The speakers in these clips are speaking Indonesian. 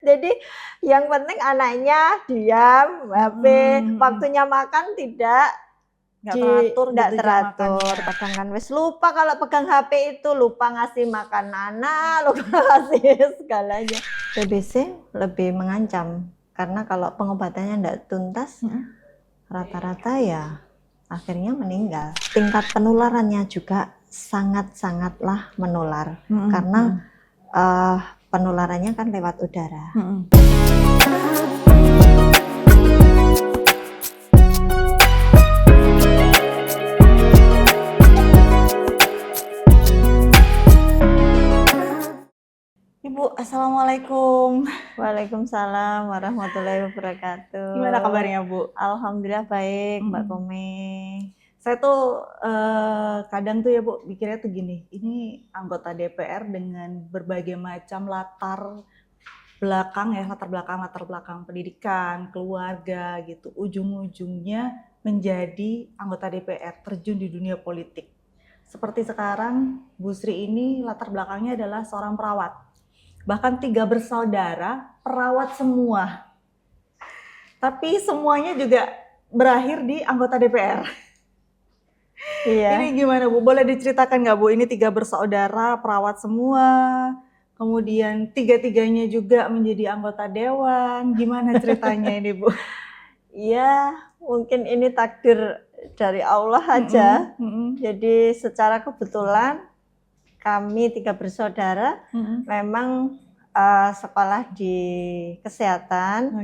Jadi yang penting anaknya diam, HP, waktunya makan tidak teratur nggak gitu teratur. Kadang kan wis lupa kalau pegang HP itu, lupa ngasih makan anak, lupa ngasih segalanya. TBC lebih mengancam karena kalau pengobatannya nggak tuntas, rata-rata ya akhirnya meninggal. Tingkat penularannya juga sangat-sangatlah menular karena penularannya kan lewat udara. Ibu, assalamualaikum. Waalaikumsalam warahmatullahi wabarakatuh. Gimana kabarnya, Bu? Alhamdulillah baik, Mbak Komeng. Saya tuh kadang tuh ya Bu, pikirnya tuh gini, ini anggota DPR dengan berbagai macam latar belakang pendidikan, keluarga gitu, ujung-ujungnya menjadi anggota DPR, terjun di dunia politik. Seperti sekarang, Bu Sri ini latar belakangnya adalah seorang perawat. Bahkan 3 bersaudara, perawat semua. Tapi semuanya juga berakhir di anggota DPR. Iya. Ini gimana Bu? Boleh diceritakan nggak Bu? Ini 3 bersaudara, perawat semua, kemudian 3-tiganya juga menjadi anggota dewan. Gimana ceritanya ini Bu? Iya, mungkin ini takdir dari Allah aja. Jadi secara kebetulan kami 3 bersaudara memang sekolah di kesehatan.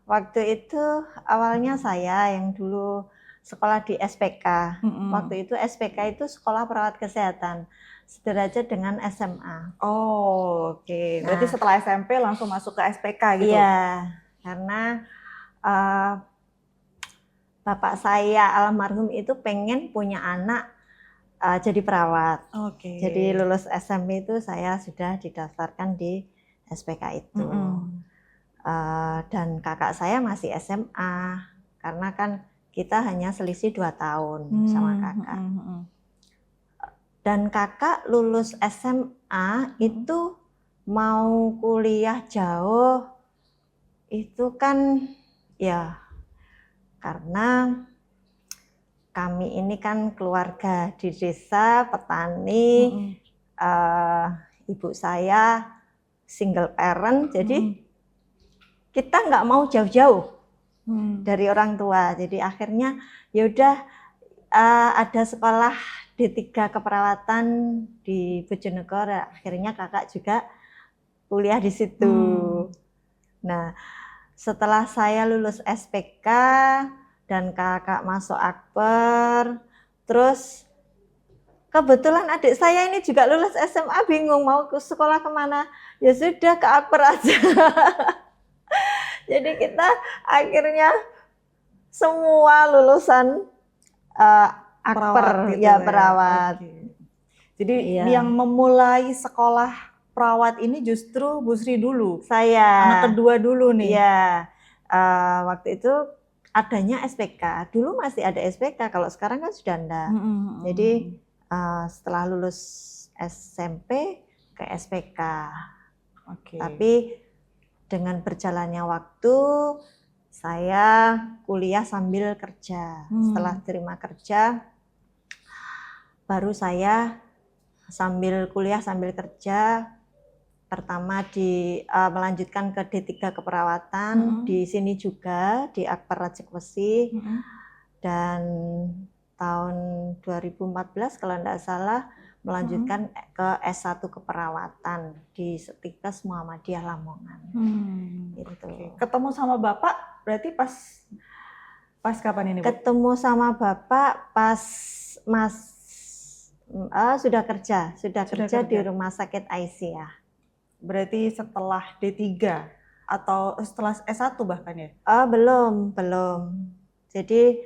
Waktu itu awalnya saya yang dulu sekolah di SPK. Waktu itu SPK itu sekolah perawat kesehatan, sederajat dengan SMA. Oh, oke. Berarti setelah SMP langsung masuk ke SPK gitu? Iya, karena bapak saya almarhum itu pengen punya anak jadi perawat. Jadi lulus SMP itu saya sudah didaftarkan di SPK itu. Dan kakak saya masih SMA, karena kan kita hanya selisih 2 tahun sama kakak. Dan kakak lulus SMA itu mau kuliah jauh, itu kan ya karena kami ini kan keluarga di desa, petani, ibu saya single parent, jadi kita nggak mau jauh-jauh dari orang tua. Jadi akhirnya yaudah ada sekolah D3 keperawatan di Bojonegoro. Akhirnya kakak juga kuliah di situ. Nah, setelah saya lulus SPK dan kakak masuk Akper, terus kebetulan adik saya ini juga lulus SMA, bingung mau ke sekolah kemana. Ya sudah ke Akper aja. Jadi kita akhirnya semua lulusan Akper, ya perawat. Jadi yang memulai sekolah perawat ini justru Bu Sri dulu? Saya. Anak kedua dulu nih? Iya, waktu itu adanya SPK, dulu masih ada SPK, kalau sekarang kan sudah enggak. Jadi setelah lulus SMP ke SPK. Tapi dengan berjalannya waktu, saya kuliah sambil kerja. Setelah terima kerja, baru saya sambil kuliah sambil kerja. Pertama melanjutkan ke D3 keperawatan, di sini juga di Akper Rajek Wesi. Dan tahun 2014 kalau tidak salah melanjutkan ke S1 keperawatan di Setikes Muhammadiyah Lamongan. Gitu. Ketemu sama Bapak berarti pas kapan ini Bu? Ketemu sama Bapak pas sudah kerja di Rumah Sakit Aisyah. Berarti setelah D3 atau setelah S1 bahkan ya? Belum. Jadi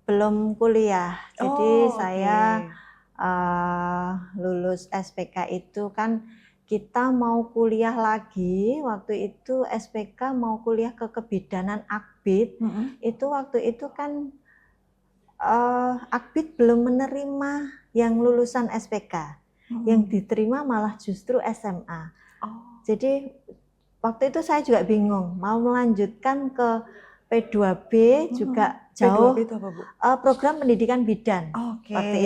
belum kuliah. Jadi saya lulus SPK itu kan kita mau kuliah lagi, waktu itu SPK mau kuliah ke kebidanan Akbid. Itu waktu itu kan Akbid belum menerima yang lulusan SPK. Yang diterima malah justru SMA. Jadi waktu itu saya juga bingung mau melanjutkan ke P2B juga jauh. P2B itu apa, Bu? Program pendidikan bidan. Oke. Waktu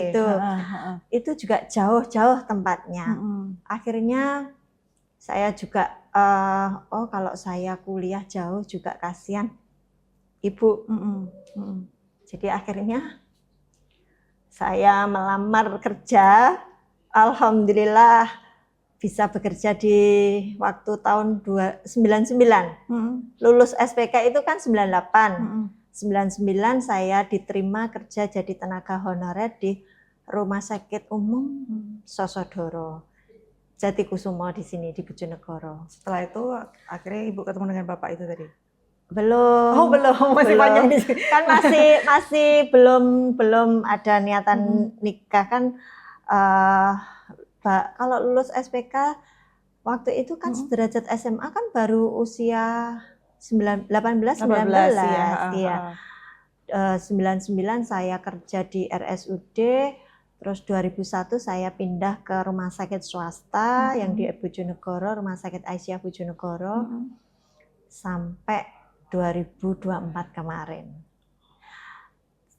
itu juga jauh-jauh tempatnya. Akhirnya saya juga oh kalau saya kuliah jauh juga kasihan ibu. Jadi akhirnya saya melamar kerja. Alhamdulillah bisa bekerja di waktu tahun 99. Lulus SPK itu kan 98. 99 saya diterima kerja jadi tenaga honorer di Rumah Sakit Umum Sosodoro. Jatikusumo di sini di Bojonegoro. Setelah itu akhirnya Ibu ketemu dengan Bapak itu tadi? Belum. Oh, belum, masih panjang di sini. Kan masih belum ada niatan nikah kan. Kalau lulus SPK waktu itu kan sederajat SMA kan baru usia 18 19 ya. 99 saya kerja di RSUD. Terus 2001 saya pindah ke rumah sakit swasta yang di Bojonegoro, Rumah Sakit Aisyah Bojonegoro, sampai 2024 kemarin.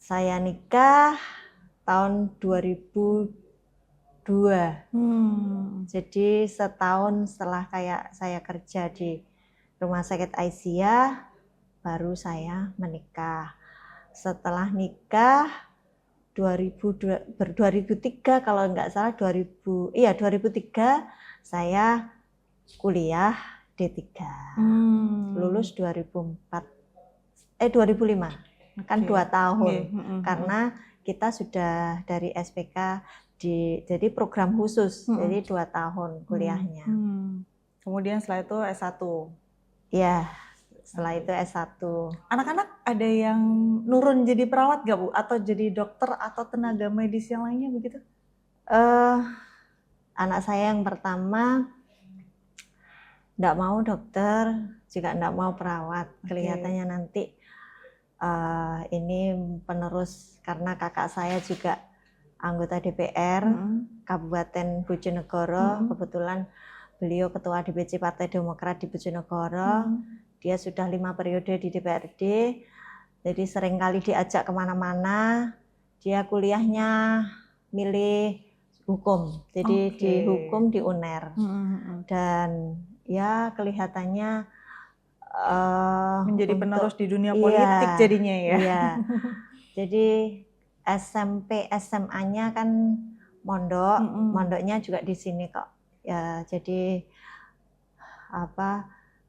Saya nikah tahun 2002. Jadi setahun setelah saya kerja di Rumah Sakit Aisyah, baru saya menikah. Setelah nikah 2003 kalau nggak salah 2003 saya kuliah D3. Lulus 2005 kan 2 tahun. Karena kita sudah dari SPK jadi program khusus, jadi 2 tahun kuliahnya. Kemudian setelah itu S1. Ya, setelah itu S1. Anak-anak ada yang nurun jadi perawat nggak, Bu? Atau jadi dokter atau tenaga medis yang lainnya begitu? Anak saya yang pertama nggak mau dokter, juga nggak mau perawat. Kelihatannya nanti ini penerus karena kakak saya juga anggota DPR Kabupaten Bojonegoro. Kebetulan beliau ketua DPC Partai Demokrat di Bojonegoro. Dia sudah 5 periode di DPRD, jadi seringkali diajak kemana-mana. Dia kuliahnya milih hukum, jadi di hukum di UNER. Dan ya kelihatannya menjadi penerus di dunia politik jadinya ya. Iya. Jadi SMP SMA-nya kan mondoknya juga di sini kok. Ya, jadi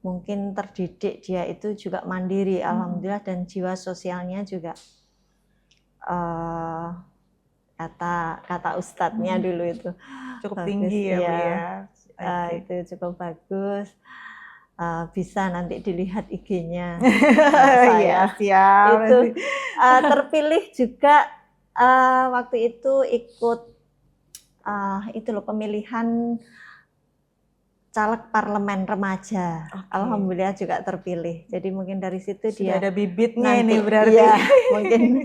mungkin terdidik dia itu juga mandiri, alhamdulillah, dan jiwa sosialnya juga kata ustadznya dulu itu cukup bagus, tinggi ya, Bu ya. Itu cukup bagus. Bisa nanti dilihat IG-nya. Iya, siap. Itu terpilih juga waktu itu ikut pemilihan caleg parlemen remaja. Alhamdulillah juga terpilih. Jadi mungkin dari situ sudah dia ada bibitnya nanti, ini berarti. Ya, mungkin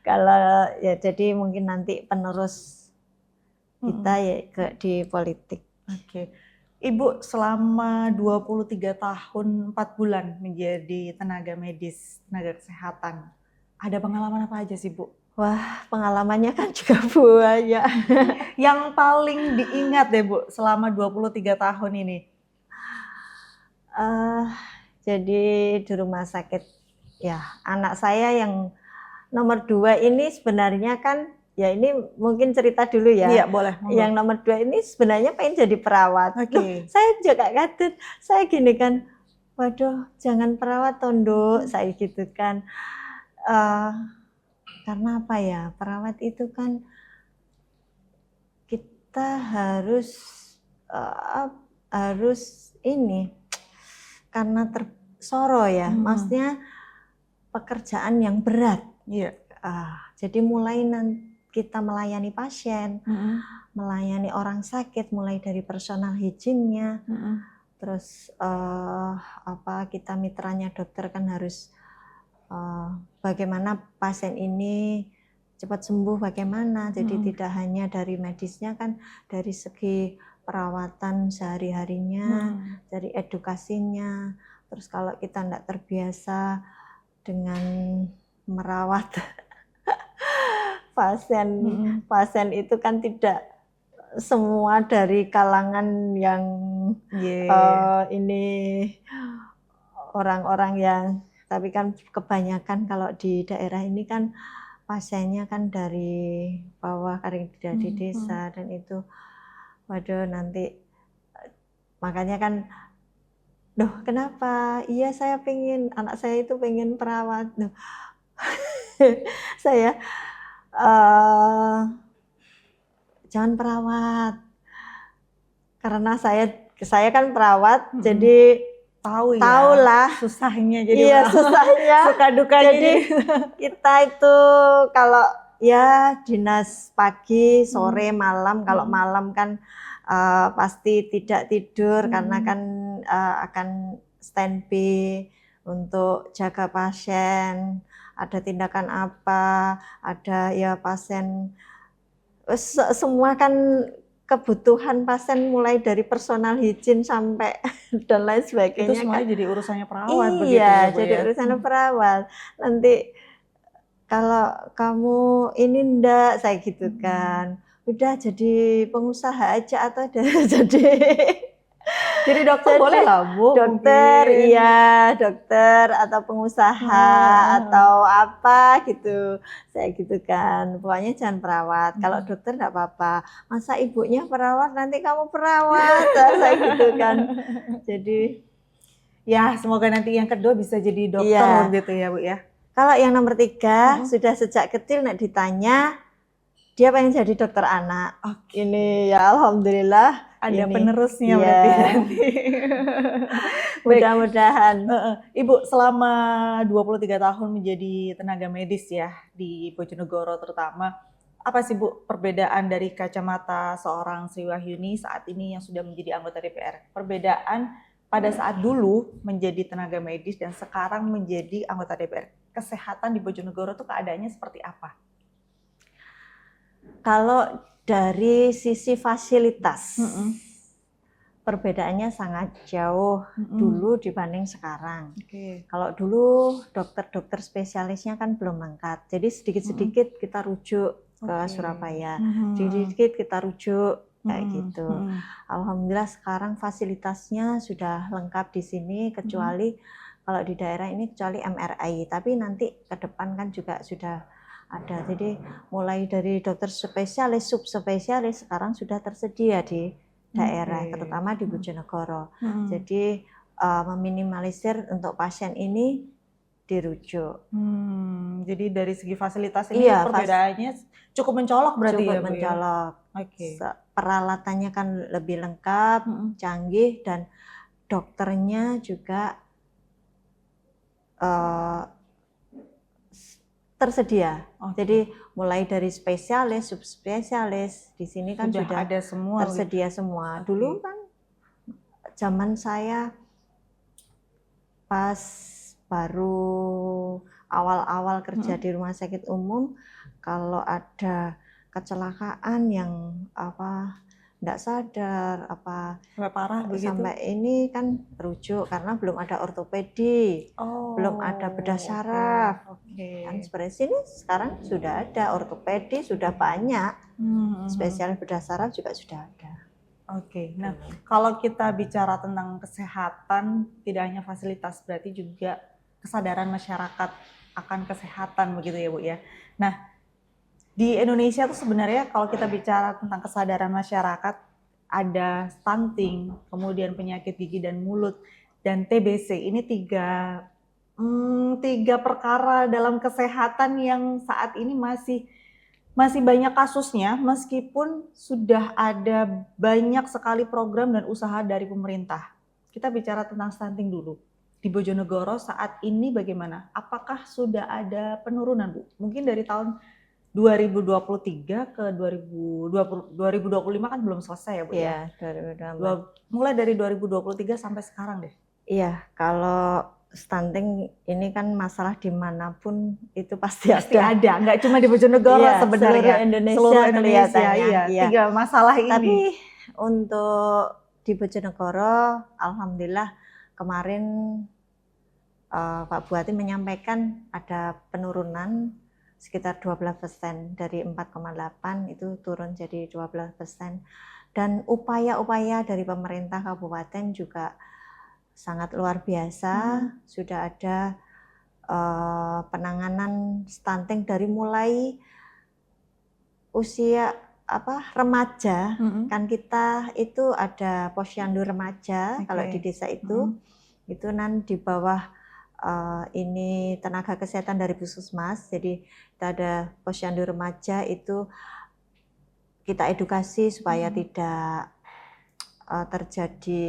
kalau ya jadi mungkin nanti penerus kita ya di politik. Ibu selama 23 tahun 4 bulan menjadi tenaga medis, tenaga kesehatan. Ada pengalaman apa aja sih, Bu? Wah, pengalamannya kan juga banyak. Yang paling diingat deh, Bu, selama 23 tahun ini? Jadi di rumah sakit, ya anak saya yang nomor 2 ini sebenarnya kan, ya ini mungkin cerita dulu ya. Iya, boleh. Yang nomor 2 ini sebenarnya pengen jadi perawat. Saya juga kaget, saya gini kan, waduh jangan perawat Tondo, saya gitu kan. Karena apa ya, perawat itu kan kita harus ini karena tersoro ya, maksudnya pekerjaan yang berat. Jadi mulai kita melayani pasien, melayani orang sakit, mulai dari personal hygiene-nya, terus kita mitranya dokter kan harus bagaimana pasien ini cepat sembuh bagaimana. Jadi tidak hanya dari medisnya kan, dari segi perawatan sehari-harinya, dari edukasinya. Terus kalau kita tidak terbiasa dengan merawat pasien itu kan tidak semua dari kalangan yang ini orang-orang yang, tapi kan kebanyakan kalau di daerah ini kan pasiennya kan dari bawah, dari desa, dan itu waduh nanti makanya kan kenapa? Iya saya pengen, anak saya itu pengen perawat. Saya jangan perawat, karena saya kan perawat, jadi tahu lah susahnya, jadi iya susahnya, suka dukanya. Jadi kita itu kalau ya dinas pagi, sore, malam, kalau malam kan pasti tidak tidur karena kan akan standby untuk jaga pasien, ada tindakan apa, ada ya pasien, semua kan kebutuhan pasien mulai dari personal hygiene sampai dan lain sebagainya. Itu semuanya kan jadi urusannya perawat. Iya, begitu ya, Bu, jadi urusannya perawat. Nanti kalau kamu ini ndak, saya gitu kan, udah jadi pengusaha aja atau jadi dokter boleh lah, Bu. Dokter, mungkin. Iya, dokter atau pengusaha atau apa gitu. Saya gitu kan, pokoknya jangan perawat. Kalau dokter enggak apa-apa. Masa ibunya perawat, nanti kamu perawat. Saya gitu kan. Jadi ya semoga nanti yang kedua bisa jadi dokter gitu ya, Bu ya. Kalau yang nomor 3 sudah sejak kecil nak ditanya, dia pengen jadi dokter anak. Ini ya alhamdulillah ada penerusnya berarti nanti. Mudah-mudahan. Ibu selama 23 tahun menjadi tenaga medis ya di Bojonegoro terutama, apa sih Bu perbedaan dari kacamata seorang Sri Wahyuni saat ini yang sudah menjadi anggota DPR? Perbedaan pada saat dulu menjadi tenaga medis dan sekarang menjadi anggota DPR. Kesehatan di Bojonegoro itu keadaannya seperti apa? Kalau dari sisi fasilitas, perbedaannya sangat jauh dulu dibanding sekarang. Kalau dulu dokter-dokter spesialisnya kan belum lengkap, jadi sedikit-sedikit kita rujuk ke Surabaya, sedikit kita rujuk kayak gitu. Alhamdulillah sekarang fasilitasnya sudah lengkap di sini, kecuali kalau di daerah ini kecuali MRI, tapi nanti ke depan kan juga sudah ada. Jadi mulai dari dokter spesialis, subspesialis sekarang sudah tersedia di daerah, terutama di Bojonegoro. Jadi meminimalisir untuk pasien ini dirujuk. Jadi dari segi fasilitas ini perbedaannya cukup mencolok berarti ya, Bu? Cukup mencolok. Peralatannya kan lebih lengkap, canggih, dan dokternya juga tersedia. Jadi mulai dari spesialis, subspesialis di sini kan sudah ada semua, tersedia semua. Dulu kan zaman saya pas baru awal-awal kerja di rumah sakit umum, kalau ada kecelakaan yang tidak sadar sampai parah begitu, sampai ini kan rujuk karena belum ada ortopedi, belum ada bedah saraf. Kan seperti ini sekarang sudah ada ortopedi, sudah banyak, spesialis bedah saraf juga sudah ada. Nah kalau kita bicara tentang kesehatan, tidak hanya fasilitas, berarti juga kesadaran masyarakat akan kesehatan begitu ya, Bu ya. Nah di Indonesia tuh sebenarnya kalau kita bicara tentang kesadaran masyarakat, ada stunting, kemudian penyakit gigi dan mulut, dan TBC. Ini tiga perkara dalam kesehatan yang saat ini masih banyak kasusnya, meskipun sudah ada banyak sekali program dan usaha dari pemerintah. Kita bicara tentang stunting dulu. Di Bojonegoro saat ini bagaimana? Apakah sudah ada penurunan, Bu? Mungkin dari tahun 2023 ke 2025 kan belum selesai ya, Bu? Iya, 2024. Mulai dari 2023 sampai sekarang deh. Iya, kalau stunting ini kan masalah dimanapun itu pasti ada. Nggak cuma di Bojonegoro sebenarnya. Seluruh Indonesia Iya. 3 masalah ini. Tapi untuk di Bojonegoro, alhamdulillah kemarin Pak Bupati menyampaikan ada penurunan sekitar 12%, dari 4,8 itu turun jadi 12%. Dan upaya-upaya dari pemerintah kabupaten juga sangat luar biasa. Sudah ada penanganan stunting dari mulai usia remaja. Kan kita itu ada posyandu remaja. Kalau di desa itu nanti di bawah ini tenaga kesehatan dari Puskesmas. Jadi kita ada posyandu remaja, itu kita edukasi supaya tidak terjadi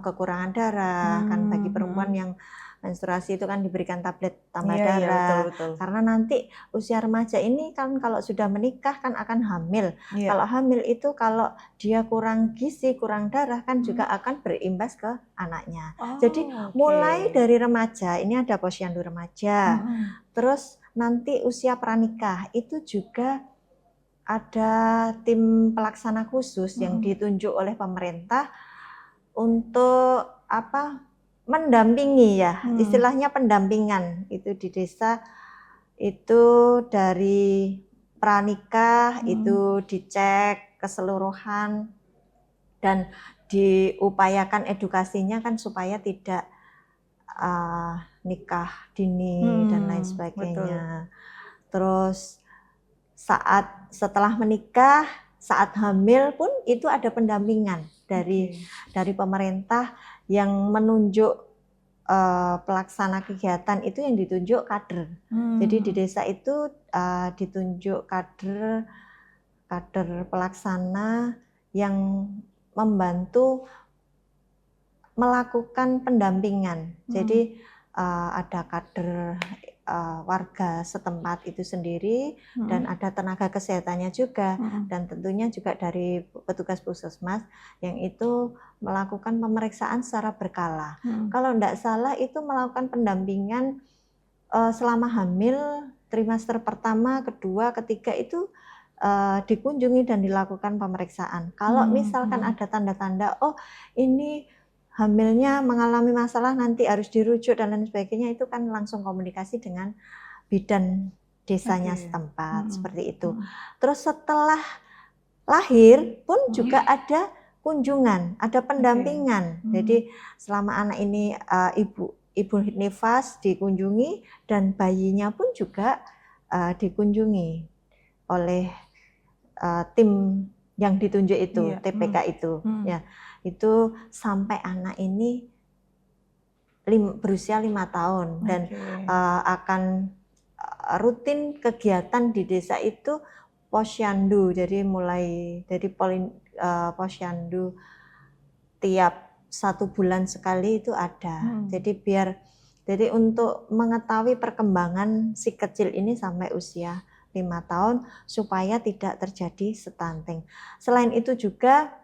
kekurangan darah. Kan bagi perempuan yang menstruasi itu kan diberikan tablet tambah darah. Betul. Karena nanti usia remaja ini kan kalau sudah menikah kan akan hamil. Kalau hamil itu kalau dia kurang gizi, kurang darah kan juga akan berimbas ke anaknya. Jadi mulai dari remaja ini ada posyandu remaja. Terus nanti usia pranikah itu juga ada tim pelaksana khusus yang ditunjuk oleh pemerintah untuk mendampingi istilahnya pendampingan itu di desa. Itu dari pranikah itu dicek keseluruhan dan diupayakan edukasinya kan supaya tidak nikah dini dan lain sebagainya. Terus setelah menikah, saat hamil pun itu ada pendampingan dari pemerintah yang menunjuk pelaksana kegiatan itu, yang ditunjuk kader. Jadi di desa itu ditunjuk kader pelaksana yang membantu melakukan pendampingan. Jadi ada kader warga setempat itu sendiri dan ada tenaga kesehatannya juga, dan tentunya juga dari petugas puskesmas yang itu melakukan pemeriksaan secara berkala. Kalau tidak salah itu melakukan pendampingan selama hamil, trimester pertama, kedua, ketiga itu dikunjungi dan dilakukan pemeriksaan. Kalau misalkan ada tanda-tanda ini hamilnya mengalami masalah, nanti harus dirujuk dan lain sebagainya, itu kan langsung komunikasi dengan bidan desanya setempat, seperti itu. Terus setelah lahir pun juga ada kunjungan, ada pendampingan. Jadi selama anak ini ibu nifas dikunjungi, dan bayinya pun juga dikunjungi oleh tim yang ditunjuk itu, TPK itu, ya. Itu sampai anak ini berusia 5 tahun dan akan rutin kegiatan di desa itu posyandu. Jadi mulai dari posyandu tiap 1 bulan sekali itu ada. Jadi untuk mengetahui perkembangan si kecil ini sampai usia 5 tahun supaya tidak terjadi stunting. Selain itu juga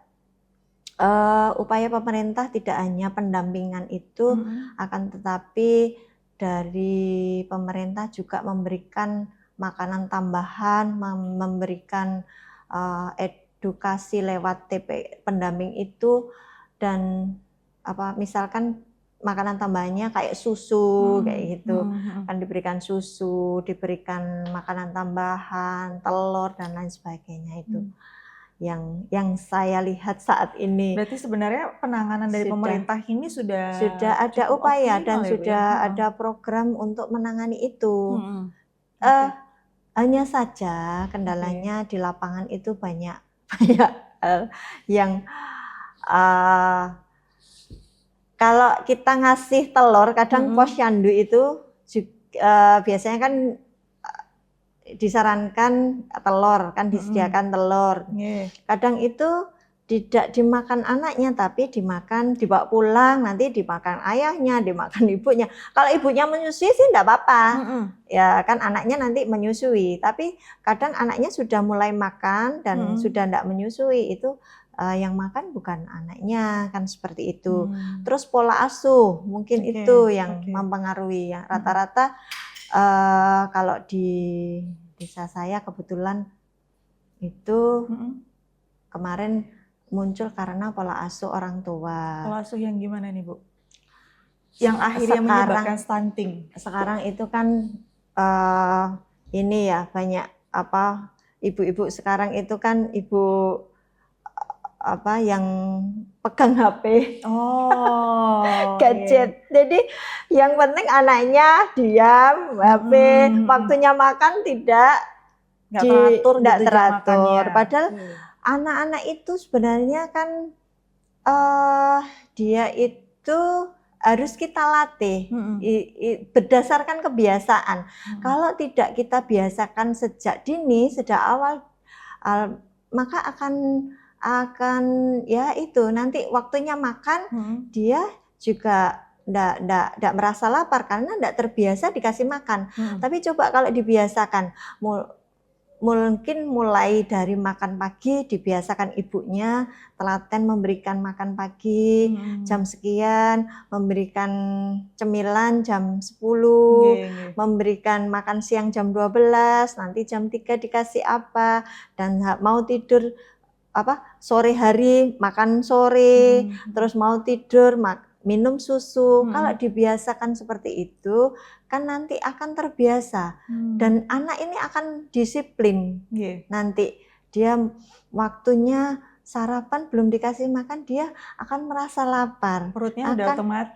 upaya pemerintah tidak hanya pendampingan itu, akan tetapi dari pemerintah juga memberikan makanan tambahan, memberikan edukasi lewat pendamping itu, dan misalkan makanan tambahannya kayak susu kayak gitu, kan diberikan susu, diberikan makanan tambahan, telur dan lain sebagainya. Itu yang saya lihat saat ini. Berarti sebenarnya penanganan dari pemerintah ini sudah ada upaya dan sudah ada program untuk menangani itu. Hanya saja kendalanya di lapangan itu banyak yang kalau kita ngasih telur, kadang posyandu itu biasanya kan disarankan telur, kan disediakan telur. Kadang itu tidak dimakan anaknya, tapi dibawa pulang, nanti dimakan ayahnya, dimakan ibunya. Kalau ibunya menyusui sih enggak apa-apa. Ya kan anaknya nanti menyusui, tapi kadang anaknya sudah mulai makan dan sudah enggak menyusui, itu yang makan bukan anaknya, kan seperti itu. Terus pola asuh mungkin itu yang mempengaruhi. Ya rata-rata kalau di desa saya kebetulan itu kemarin muncul karena pola asuh orang tua. Pola asuh yang gimana nih Bu? Yang akhirnya menyebabkan stunting. Sekarang itu kan ini ya banyak ibu-ibu sekarang itu kan ibu yang pegang HP, gadget. Jadi yang penting anaknya diam, HP, waktunya makan tidak teratur. Padahal anak-anak itu sebenarnya kan dia itu harus kita latih berdasarkan kebiasaan. Kalau tidak kita biasakan sejak dini, sejak awal, maka akan ya itu nanti waktunya makan dia juga tidak merasa lapar karena tidak terbiasa dikasih makan. Tapi coba kalau dibiasakan, mungkin mulai dari makan pagi dibiasakan ibunya telaten memberikan makan pagi jam sekian, memberikan cemilan jam 10, memberikan makan siang jam 12, nanti jam 3 dikasih apa, dan mau tidur sore hari makan sore, terus mau tidur minum susu. Kalau dibiasakan seperti itu kan nanti akan terbiasa dan anak ini akan disiplin. Nanti dia waktunya sarapan belum dikasih makan dia akan merasa lapar, perutnya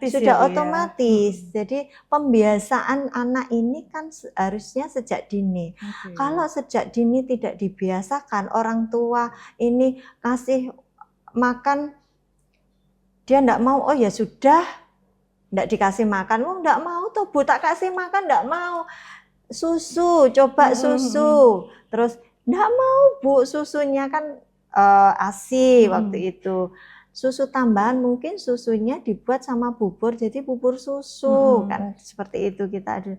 sudah otomatis. Jadi pembiasaan anak ini kan harusnya sejak dini. Kalau sejak dini tidak dibiasakan, orang tua ini kasih makan dia enggak mau, oh ya sudah enggak dikasih makan, enggak mau tuh Bu, tak kasih makan enggak mau. Susu, coba susu. Terus enggak mau Bu, susunya kan ASI waktu itu. Susu tambahan mungkin susunya dibuat sama bubur, jadi bubur susu kan seperti itu kita ada.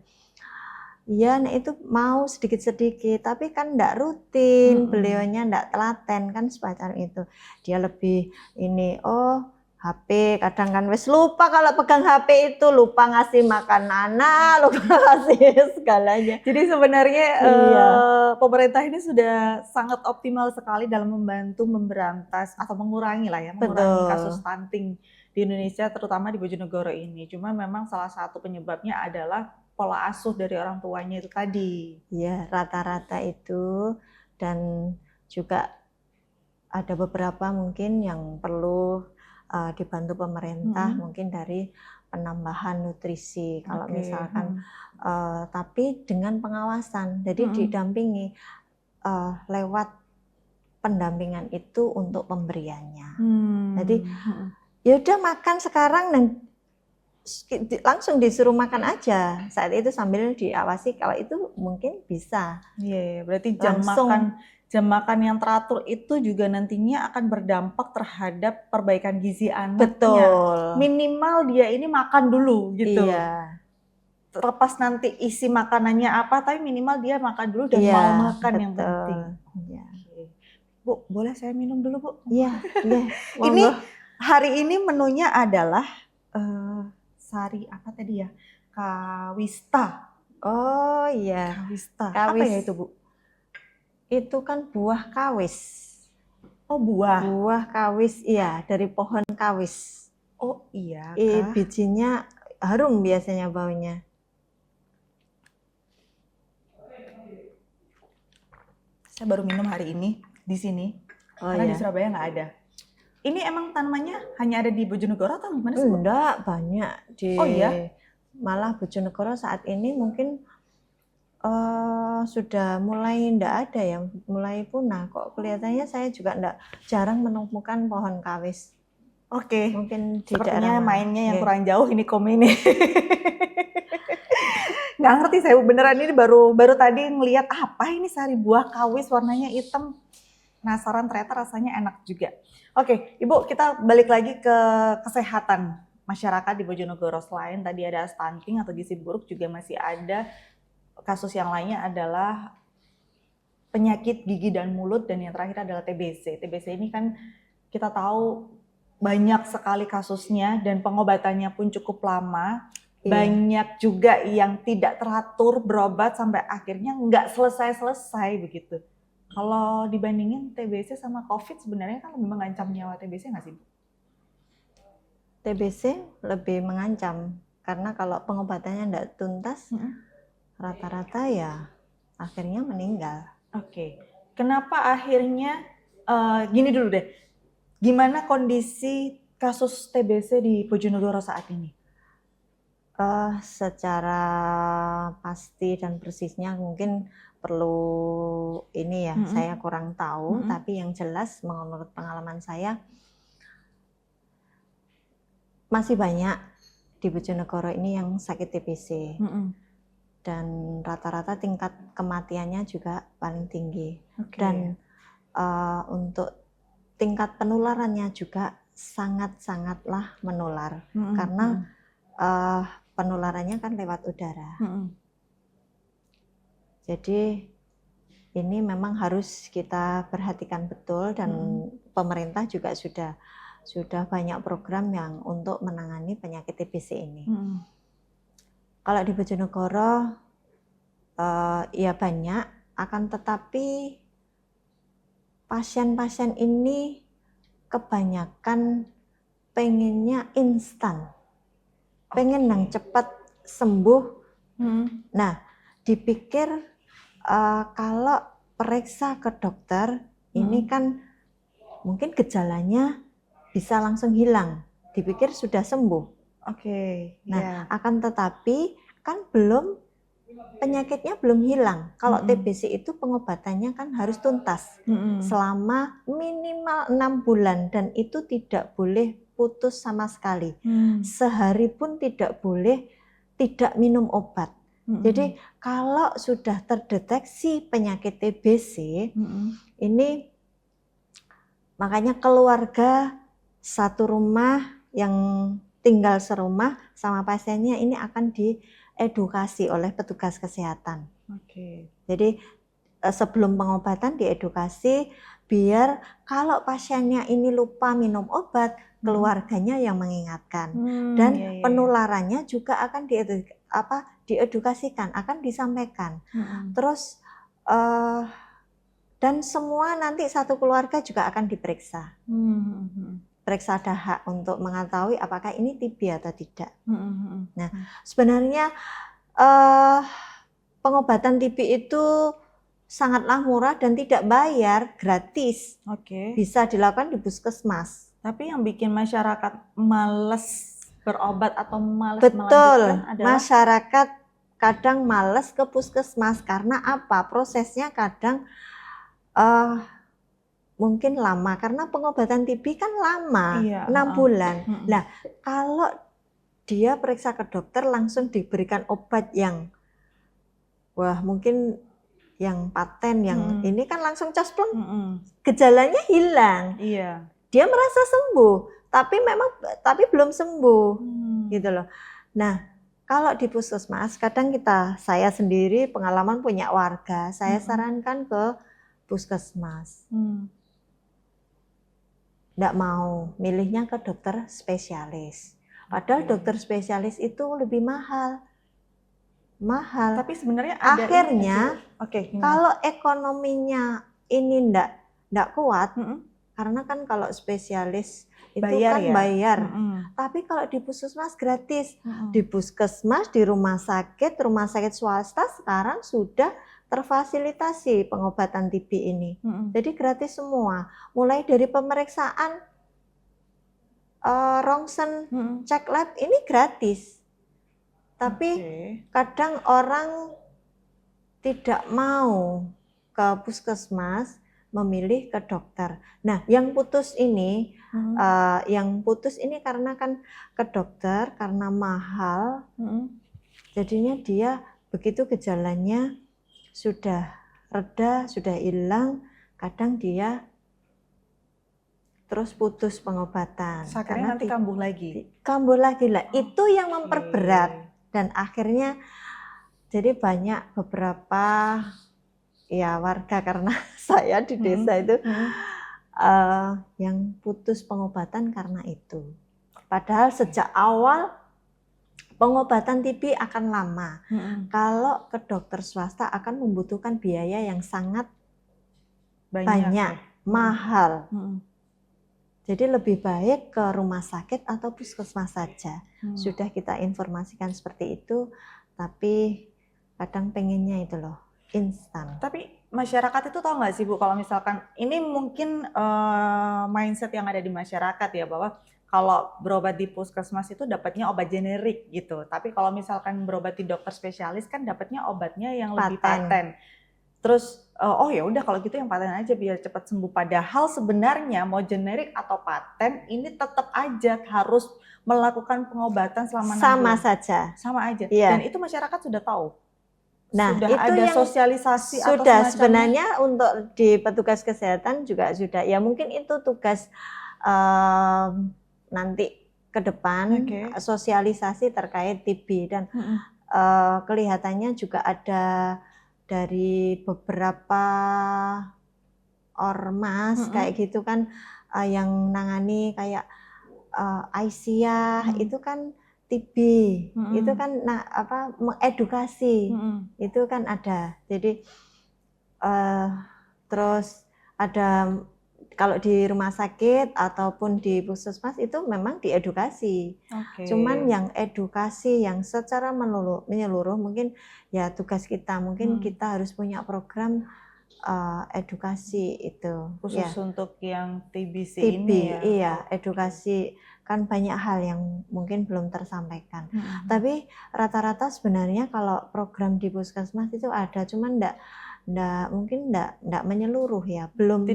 Iya, nah itu mau sedikit-sedikit, tapi kan enggak rutin, beliaunya enggak telaten kan semacam itu. Dia lebih ini, HP, kadang kan wis lupa kalau pegang HP itu, lupa ngasih makan anak, lupa ngasih segalanya. Jadi sebenarnya pemerintah ini sudah sangat optimal sekali dalam membantu memberantas atau mengurangi kasus stunting di Indonesia, terutama di Bojonegoro ini. Cuma memang salah satu penyebabnya adalah pola asuh dari orang tuanya itu tadi. Iya, rata-rata itu, dan juga ada beberapa mungkin yang perlu dibantu pemerintah mungkin dari penambahan nutrisi kalau misalkan tapi dengan pengawasan, jadi didampingi lewat pendampingan itu untuk pemberiannya. Jadi ya udah makan sekarang dan langsung disuruh makan aja saat itu sambil diawasi, kalau itu mungkin bisa. Berarti jam makan yang teratur itu juga nantinya akan berdampak terhadap perbaikan gizi anaknya. Betul. Minimal dia ini makan dulu gitu. Iya. Terlepas nanti isi makanannya apa, tapi minimal dia makan dulu dan mau makan, yang penting. Bu, boleh saya minum dulu Bu? Iya. Ini hari ini menunya adalah sari apa tadi ya? Kawista. Oh iya. Kawista. Apa ya itu Bu? Itu kan buah kawis. Oh buah. Buah kawis, iya, dari pohon kawis. Oh iya. Bijinya harum biasanya baunya. Saya baru minum hari ini di sini. Karena di Surabaya nggak ada. Ini emang tanamannya hanya ada di Bojonegoro atau gimana sih? Enggak, banyak di. Oh iya. Malah Bojonegoro saat ini mungkin sudah mulai enggak ada yang mulai punah. Kok kelihatannya saya juga jarang menemukan pohon kawis. Oke. Mungkin di sepertinya mainnya yang kurang jauh ini ini. Nggak ngerti saya beneran, ini baru tadi ngelihat apa ini sari buah kawis warnanya hitam. Penasaran, ternyata rasanya enak juga. Oke, Ibu, kita balik lagi ke kesehatan masyarakat di Bojonegoro. Selain tadi ada stunting atau gizi buruk, juga masih ada kasus yang lainnya adalah penyakit gigi dan mulut, dan yang terakhir adalah TBC. TBC ini kan kita tahu banyak sekali kasusnya dan pengobatannya pun cukup lama. Banyak juga yang tidak teratur berobat sampai akhirnya nggak selesai-selesai begitu. Kalau dibandingin TBC sama COVID sebenarnya kan lebih mengancam nyawa TBC nggak sih, Bu? TBC lebih mengancam karena kalau pengobatannya tidak tuntas, rata-rata ya akhirnya meninggal. Oke. Kenapa akhirnya gini dulu deh. Gimana kondisi kasus TBC di Bojonegoro saat ini? Secara pasti dan persisnya mungkin perlu ini ya, saya kurang tahu, tapi yang jelas menurut pengalaman saya masih banyak di Bojonegoro ini yang sakit TBC. Dan rata-rata tingkat kematiannya juga paling tinggi. Dan untuk tingkat penularannya juga sangat-sangatlah menular karena penularannya kan lewat udara. Jadi ini memang harus kita perhatikan betul dan pemerintah juga sudah banyak program yang untuk menangani penyakit TBC ini. Kalau di Bojonegoro ya banyak, akan tetapi pasien-pasien ini kebanyakan pengennya instan, pengen yang cepat sembuh. Nah, dipikir kalau periksa ke dokter ini kan mungkin gejalanya bisa langsung hilang, dipikir sudah sembuh. Nah, akan tetapi kan penyakitnya belum hilang. Kalau TBC itu pengobatannya kan harus tuntas selama minimal 6 bulan dan itu tidak boleh putus sama sekali. Sehari pun tidak boleh tidak minum obat. Jadi kalau sudah terdeteksi penyakit TBC, ini makanya keluarga satu rumah yang tinggal serumah sama pasiennya ini akan diedukasi oleh petugas kesehatan. Jadi sebelum pengobatan diedukasi biar kalau pasiennya ini lupa minum obat, keluarganya yang mengingatkan. Dan penularannya juga akan diedukasikan, akan disampaikan. Terus dan semua nanti satu keluarga juga akan diperiksa. Periksa dahak untuk mengetahui apakah ini TB atau tidak. Nah, sebenarnya pengobatan TB itu sangatlah murah dan tidak bayar, gratis. Bisa dilakukan di puskesmas. Tapi yang bikin masyarakat males berobat atau males melanjutkan adalah masyarakat kadang males ke puskesmas karena apa? Prosesnya kadang mungkin lama karena pengobatan TB kan lama, 6 bulan. Nah, kalau dia periksa ke dokter langsung diberikan obat yang mungkin yang paten, yang ini kan langsung caspleng, gejalanya hilang. Dia merasa sembuh, tapi belum sembuh, gitu loh. Nah, kalau di puskesmas, kadang saya sendiri pengalaman punya warga, saya sarankan ke puskesmas. Nggak mau, milihnya ke dokter spesialis. Padahal dokter spesialis itu lebih mahal. Tapi sebenarnya akhirnya kalau ekonominya ini nggak kuat, karena kan kalau spesialis itu bayar. Tapi kalau di puskesmas gratis. Di puskesmas, di rumah sakit swasta sekarang sudah terfasilitasi pengobatan TB ini. Jadi gratis semua. Mulai dari pemeriksaan rongsen, cek lab ini gratis. Tapi kadang orang tidak mau ke puskesmas, memilih ke dokter. Nah, yang putus ini karena kan ke dokter karena mahal. Jadinya dia begitu gejalanya sudah reda, sudah hilang, kadang dia terus putus pengobatan. Karena nanti kambuh lagi lah. Itu yang memperberat. Dan akhirnya jadi banyak beberapa warga karena saya di desa itu yang putus pengobatan karena itu. Padahal sejak awal pengobatan TB akan lama. Kalau ke dokter swasta akan membutuhkan biaya yang sangat banyak, mahal. Jadi lebih baik ke rumah sakit atau puskesmas saja. Sudah kita informasikan seperti itu, tapi kadang pengennya itu loh, instan. Tapi masyarakat itu tahu nggak sih Bu, kalau misalkan ini mungkin mindset yang ada di masyarakat ya, bahwa kalau berobat di puskesmas itu dapatnya obat generik gitu. Tapi kalau misalkan berobat di dokter spesialis kan dapatnya obatnya yang lebih paten. Terus oh ya udah kalau gitu yang paten aja biar cepat sembuh. Padahal sebenarnya mau generik atau paten ini tetap aja harus melakukan pengobatan selama 6 bulan. Sama saja. Sama aja. Iya. Dan itu masyarakat sudah tahu. Nah, sudah itu ada yang sosialisasi sudah atau sebenarnya untuk di petugas kesehatan juga sudah. Ya mungkin itu tugas nanti ke depan, sosialisasi terkait TB dan kelihatannya juga ada dari beberapa ormas kayak gitu kan yang nangani kayak Aisyah itu kan TB, itu kan mengedukasi, itu kan ada. Jadi terus ada kalau di rumah sakit ataupun di puskesmas itu memang diedukasi. Cuman yang edukasi yang secara menyeluruh mungkin ya tugas kita, mungkin kita harus punya program edukasi itu. Khusus untuk yang TBC TB, ini ya? Iya, edukasi kan banyak hal yang mungkin belum tersampaikan. Tapi rata-rata sebenarnya kalau program di puskesmas itu ada, cuman mungkin enggak menyeluruh ya, belum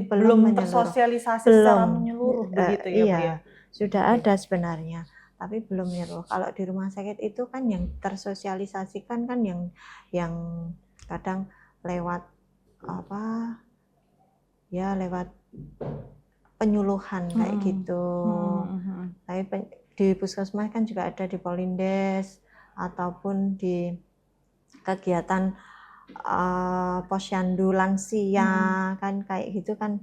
tersosialisasi secara menyeluruh begitu ya, iya, Bu ya? Sudah ada sebenarnya, tapi belum menyeluruh. Kalau di rumah sakit itu kan yang tersosialisasikan kan yang kadang lewat lewat penyuluhan kayak gitu. Tapi di puskesmas kan juga ada di Polindes ataupun di kegiatan posyandu lansia kan kayak gitu kan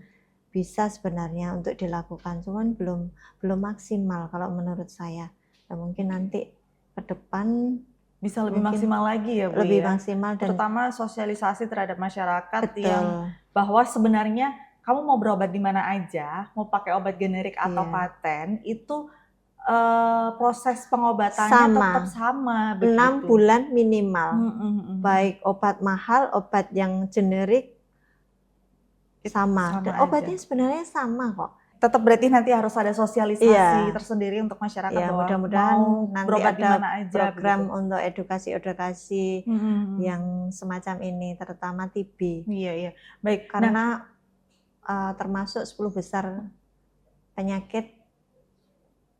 bisa sebenarnya untuk dilakukan, cuman belum maksimal kalau menurut saya. Dan mungkin nanti ke depan bisa lebih maksimal lagi ya Bu lebih ya? maksimal dan terutama sosialisasi terhadap masyarakat yang bahwa sebenarnya kamu mau berobat di mana aja, mau pakai obat generik atau paten, itu proses pengobatannya tetap sama. 6 bulan minimal, baik obat mahal, obat yang generik sama. Dan obatnya sebenarnya sama kok. Tetap berarti nanti harus ada sosialisasi tersendiri untuk masyarakat bahwa mudah-mudahan mau nanti berobat ada di mana aja, program untuk edukasi yang semacam ini, terutama TB. Iya. Baik. Karena termasuk 10 besar penyakit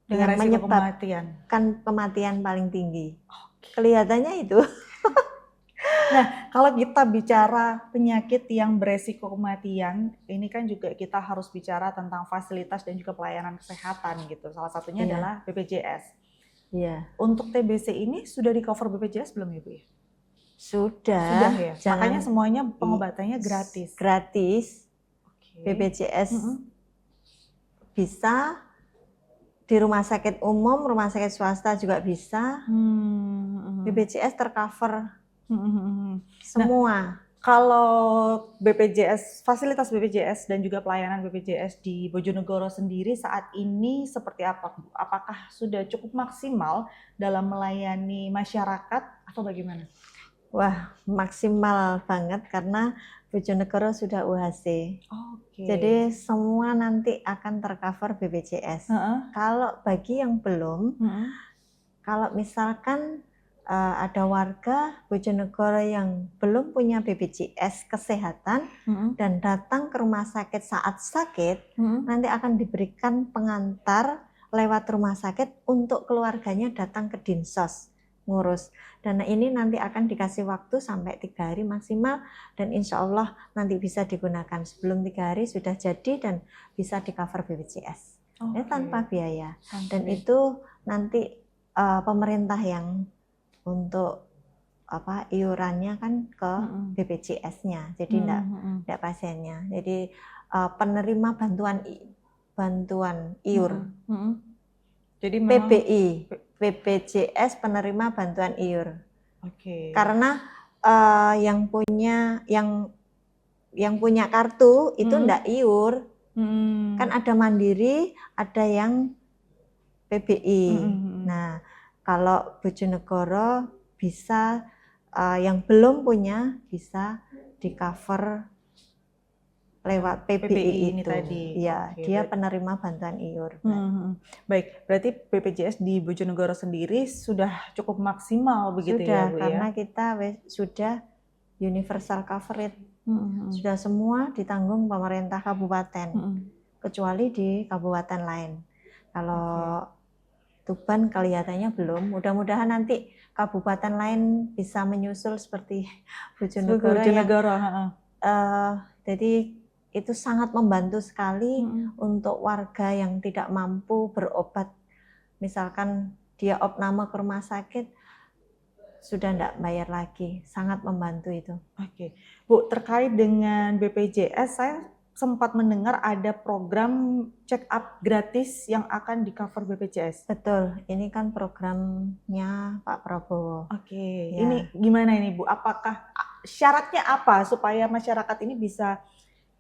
dengan yang menyebabkan kematian paling tinggi. Kelihatannya itu. Nah, kalau kita bicara penyakit yang beresiko kematian, ini kan juga kita harus bicara tentang fasilitas dan juga pelayanan kesehatan gitu. Salah satunya adalah BPJS. Iya. Untuk TBC ini sudah di cover BPJS belum ya Bu? Sudah ya. Makanya semuanya pengobatannya gratis. Gratis. BPJS bisa di rumah sakit umum, rumah sakit swasta juga bisa. BPJS tercover semua. Nah, kalau BPJS, fasilitas BPJS dan juga pelayanan BPJS di Bojonegoro sendiri saat ini seperti apa? Apakah sudah cukup maksimal dalam melayani masyarakat atau bagaimana? Wah, maksimal banget karena Bojonegoro sudah UHC. Jadi semua nanti akan tercover BPJS. Kalau bagi yang belum, kalau misalkan ada warga Bojonegoro yang belum punya BPJS kesehatan dan datang ke rumah sakit saat sakit, nanti akan diberikan pengantar lewat rumah sakit untuk keluarganya datang ke Dinsos ngurus. Dan ini nanti akan dikasih waktu sampai 3 hari maksimal dan insya Allah nanti bisa digunakan. Sebelum 3 hari sudah jadi dan bisa di cover BPJS. Ini tanpa biaya. Dan itu nanti pemerintah yang untuk iurannya kan ke BPJS-nya, jadi enggak pasiennya. Jadi penerima bantuan iur. Jadi PBI, BPJS penerima bantuan iur. Karena yang yang punya kartu itu ndak iur. Kan ada Mandiri, ada yang PBI. Nah, kalau Bojonegoro bisa yang belum punya bisa di cover lewat PBI ini itu. tadi. Iya, dia penerima bantuan iur. Baik, berarti BPJS di Bojonegoro sendiri sudah cukup maksimal begitu ya, Bu ya? Karena kita sudah universal coverage. Sudah semua ditanggung pemerintah kabupaten. Kecuali di kabupaten lain. Kalau Tuban kelihatannya belum. Mudah-mudahan nanti kabupaten lain bisa menyusul seperti Bojonegoro. Jadi itu sangat membantu sekali untuk warga yang tidak mampu berobat. Misalkan dia opname ke rumah sakit, sudah tidak bayar lagi. Sangat membantu itu. Oke, Bu, terkait dengan BPJS, saya sempat mendengar ada program check up gratis yang akan di cover BPJS. Betul, ini kan programnya Pak Prabowo. Oke, ya. Ini gimana ini Bu? Apakah syaratnya apa supaya masyarakat ini bisa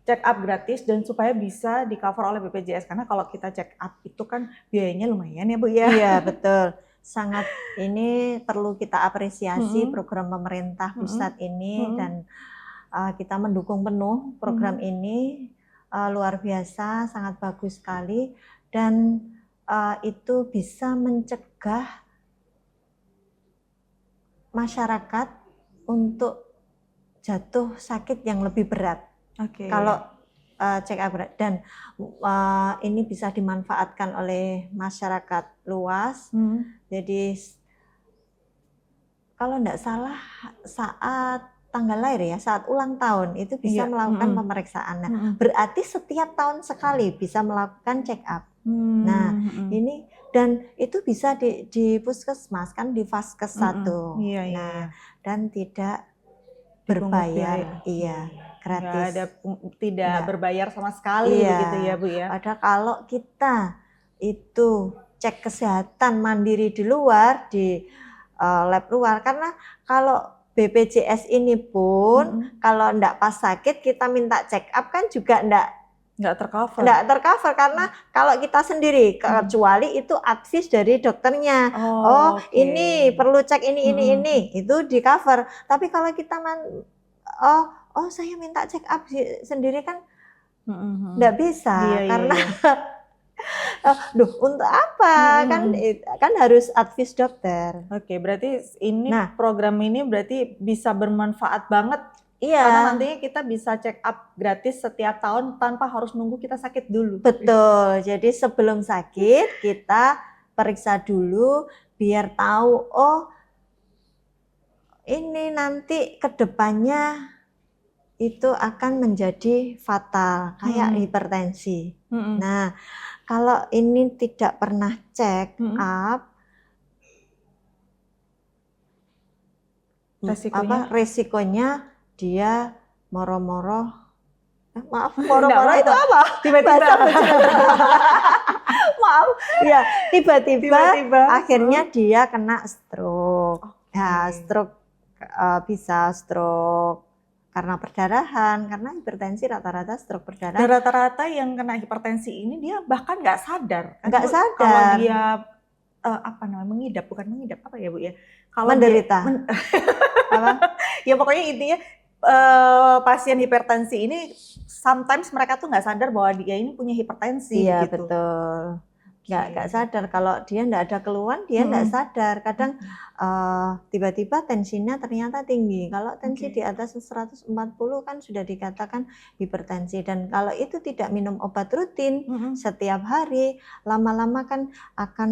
check up gratis dan supaya bisa di cover oleh BPJS? Karena kalau kita check up itu kan biayanya lumayan ya Bu ya? Iya betul, sangat ini perlu kita apresiasi program pemerintah pusat ini dan kita mendukung penuh program ini, luar biasa, sangat bagus sekali dan itu bisa mencegah masyarakat untuk jatuh sakit yang lebih berat. Kalau check up berat dan ini bisa dimanfaatkan oleh masyarakat luas. Jadi kalau tidak salah saat tanggal lahir ya, saat ulang tahun itu bisa melakukan pemeriksaan. Nah, berarti setiap tahun sekali bisa melakukan check up. Nah, ini dan itu bisa di puskesmas kan di Vaskes 1. Nah, dan tidak berbayar. Iya, gratis. Tidak berbayar sama sekali begitu ya, Bu ya. Padahal kalau kita itu cek kesehatan mandiri di luar di lab luar, karena kalau BPJS ini pun kalau enggak pas sakit kita minta check up kan juga enggak tercover karena kalau kita sendiri kecuali itu advice dari dokternya. Ini perlu cek ini itu di cover. Tapi kalau kita saya minta check up sendiri kan enggak bisa karena untuk apa kan harus advice dokter. Oke, berarti ini program ini berarti bisa bermanfaat banget. Iya. Karena nantinya kita bisa check up gratis setiap tahun tanpa harus nunggu kita sakit dulu. Betul. Jadi sebelum sakit kita periksa dulu biar tahu ini nanti kedepannya itu akan menjadi fatal kayak hipertensi. Nah, kalau ini tidak pernah check up, resikonya dia moro-moro itu apa? Tiba-tiba. Maaf, ya tiba-tiba akhirnya dia kena stroke. Stroke bisa stroke karena perdarahan, karena hipertensi rata-rata stroke perdarahan. Dan rata-rata yang kena hipertensi ini dia bahkan nggak sadar. Nggak sadar. Kalau dia mengidap, bukan mengidap apa ya Bu ya? Kalau menderita. Ya pokoknya intinya pasien hipertensi ini sometimes mereka tuh nggak sadar bahwa dia ini punya hipertensi. Iya gitu. Betul. Nggak sadar kalau dia nggak ada keluhan, dia nggak sadar. Kadang tiba-tiba tensinya ternyata tinggi. Kalau tensi di atas 140 kan sudah dikatakan hipertensi. Dan kalau itu tidak minum obat rutin setiap hari, lama-lama kan akan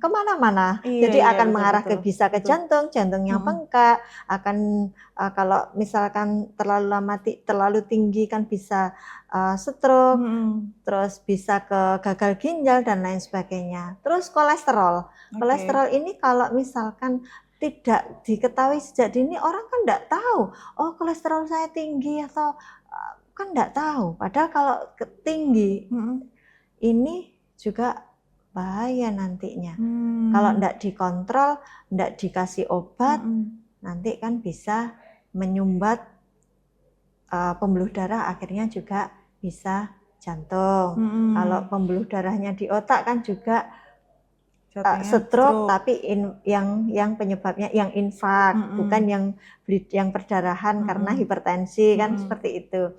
kemana-mana. Jadi akan mengarah bisa ke jantung, jantungnya bengkak. Akan kalau misalkan terlalu tinggi kan bisa stroke, terus bisa ke gagal ginjal dan lain sebagainya. Terus kolesterol. Kolesterol ini kalau misalkan tidak diketahui sejak dini, orang kan enggak tahu, kolesterol saya tinggi atau kan enggak tahu. Padahal kalau tinggi ini juga bahaya nantinya. Kalau enggak dikontrol, enggak dikasih obat, nanti kan bisa menyumbat pembuluh darah akhirnya juga bisa jantung. Kalau pembuluh darahnya di otak kan juga stroke, tapi yang penyebabnya yang infak, bukan yang perdarahan karena hipertensi kan seperti itu.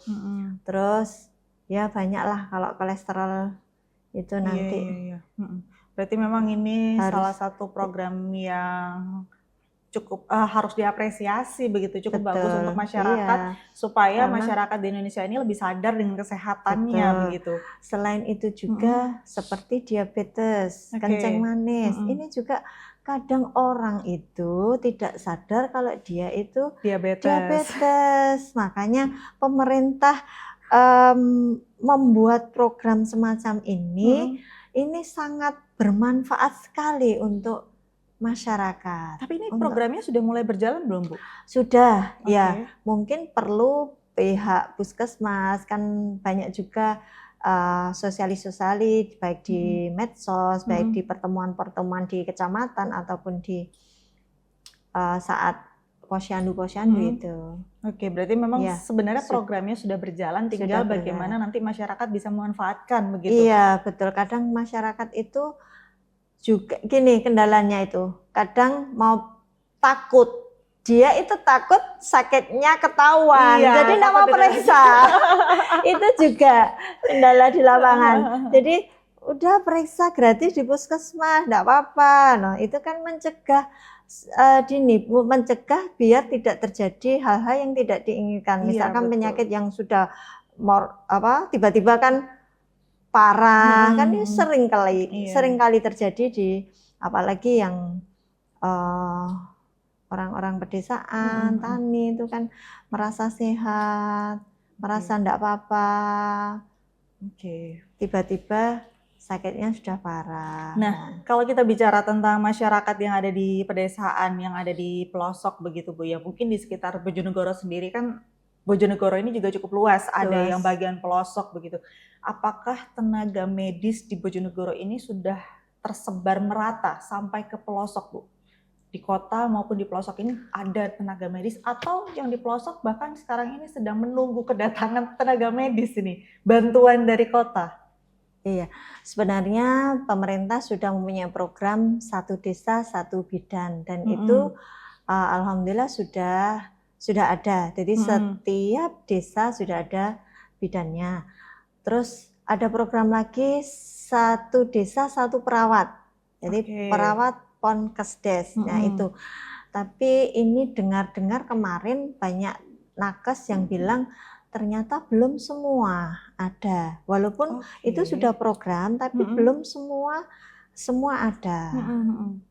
Terus ya banyak lah kalau kolesterol itu nanti. Iya. Berarti memang ini salah satu program yang cukup harus diapresiasi begitu, cukup bagus untuk masyarakat supaya masyarakat di Indonesia ini lebih sadar dengan kesehatannya begitu. Selain itu juga seperti diabetes, kencing manis, ini juga kadang orang itu tidak sadar kalau dia itu diabetes. Makanya pemerintah membuat program semacam ini sangat bermanfaat sekali untuk masyarakat. Tapi ini programnya sudah mulai berjalan belum, Bu? Sudah, ya. Mungkin perlu pihak puskesmas, kan banyak juga sosialisasi baik di medsos, baik di pertemuan-pertemuan di kecamatan ataupun di saat posyandu itu. Oke, berarti memang sebenarnya programnya sudah berjalan, tinggal bagaimana nanti masyarakat bisa memanfaatkan begitu. Iya, betul. Kadang masyarakat itu juga gini kendalanya itu, kadang mau takut, dia itu takut sakitnya ketahuan, jadi nggak mau periksa. Itu juga kendala di lapangan. Jadi udah periksa gratis di puskesmas, nggak apa-apa. Nah itu kan mencegah mencegah biar tidak terjadi hal-hal yang tidak diinginkan. Misalkan penyakit yang sudah tiba-tiba kan parah, kan ini sering kali terjadi di apalagi yang orang-orang pedesaan, tani itu kan merasa sehat, merasa enggak apa-apa. Tiba-tiba sakitnya sudah parah. Nah, kalau kita bicara tentang masyarakat yang ada di pedesaan, yang ada di pelosok begitu Bu, ya mungkin di sekitar Bojonegoro sendiri kan, Bojonegoro ini juga cukup luas, ada yang bagian pelosok begitu. Apakah tenaga medis di Bojonegoro ini sudah tersebar merata sampai ke pelosok, Bu? Di kota maupun di pelosok ini ada tenaga medis, atau yang di pelosok bahkan sekarang ini sedang menunggu kedatangan tenaga medis ini, bantuan dari kota? Iya, sebenarnya pemerintah sudah mempunyai program satu desa satu bidan, dan itu alhamdulillah sudah ada. Jadi setiap desa sudah ada bidannya. Terus ada program lagi satu desa satu perawat. Jadi perawat Ponkesdes. Nah itu. Tapi ini dengar-dengar kemarin banyak nakes yang bilang ternyata belum semua ada. Walaupun itu sudah program, tapi belum semua ada.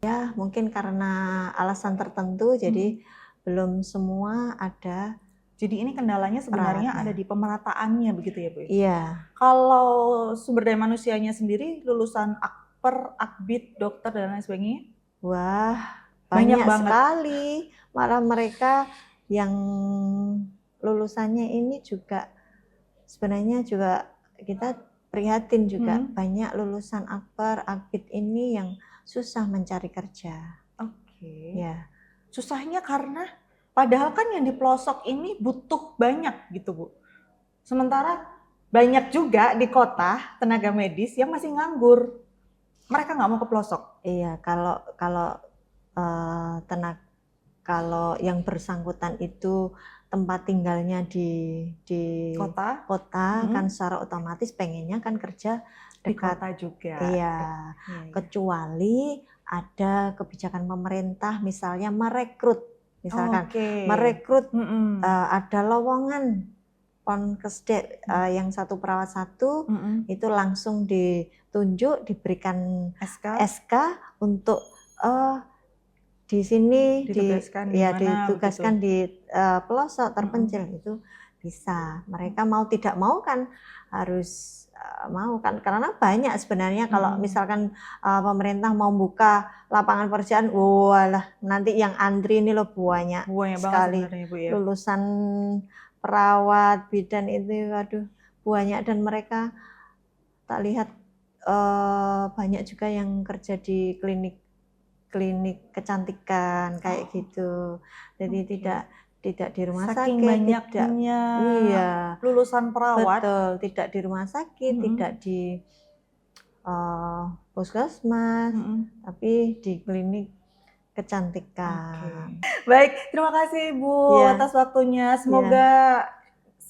Ya mungkin karena alasan tertentu, jadi belum semua ada. Jadi ini kendalanya sebenarnya ada di pemerataannya begitu ya Bu? Iya. Kalau sumber daya manusianya sendiri, lulusan Akper, Akbid, dokter dan lain sebagainya? Wah, banyak sekali. Malah mereka yang lulusannya ini juga sebenarnya juga kita prihatin juga, banyak lulusan Akper, Akbid ini yang susah mencari kerja. Ya. Susahnya karena padahal kan yang di pelosok ini butuh banyak gitu Bu. Sementara banyak juga di kota tenaga medis yang masih nganggur. Mereka nggak mau ke pelosok. Iya, kalau yang bersangkutan itu tempat tinggalnya di kota kan secara otomatis pengennya kan kerja di kota juga. Iya. Kecuali ada kebijakan pemerintah misalnya merekrut, ada lowongan Ponkesdes yang satu perawat satu itu langsung ditunjuk, diberikan SK untuk di sini ditugaskan di pelosok terpencil, itu bisa. Mereka mau tidak mau kan harus mau kan, karena banyak sebenarnya kalau misalkan pemerintah mau buka lapangan pekerjaan, walah nanti yang antri ini loh banyak sekali Bu, ya? lulusan perawat bidan itu, waduh banyak, dan mereka tak lihat banyak juga yang kerja di klinik kecantikan kayak gitu. Jadi tidak di rumah Saking sakit, banyaknya iya, lulusan perawat. betul, tidak di rumah sakit, tidak di puskesmas, tapi di klinik kecantikan. Baik, terima kasih Bu Iya. atas waktunya. Semoga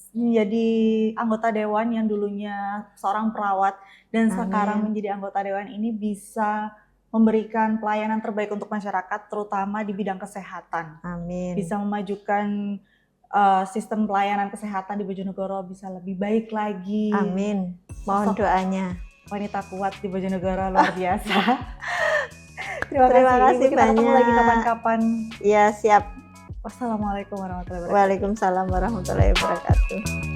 menjadi anggota dewan yang dulunya seorang perawat dan sekarang menjadi anggota dewan ini bisa memberikan pelayanan terbaik untuk masyarakat, terutama di bidang kesehatan. Amin. Bisa memajukan sistem pelayanan kesehatan di Bojonegoro bisa lebih baik lagi. Amin. Mohon doanya. Wanita kuat di Bojonegoro luar biasa. Terima kasih Ibu. Kita banyak. ketemu lagi kapan-kapan. Ya, siap. Wassalamualaikum warahmatullahi wabarakatuh. Waalaikumsalam warahmatullahi wabarakatuh.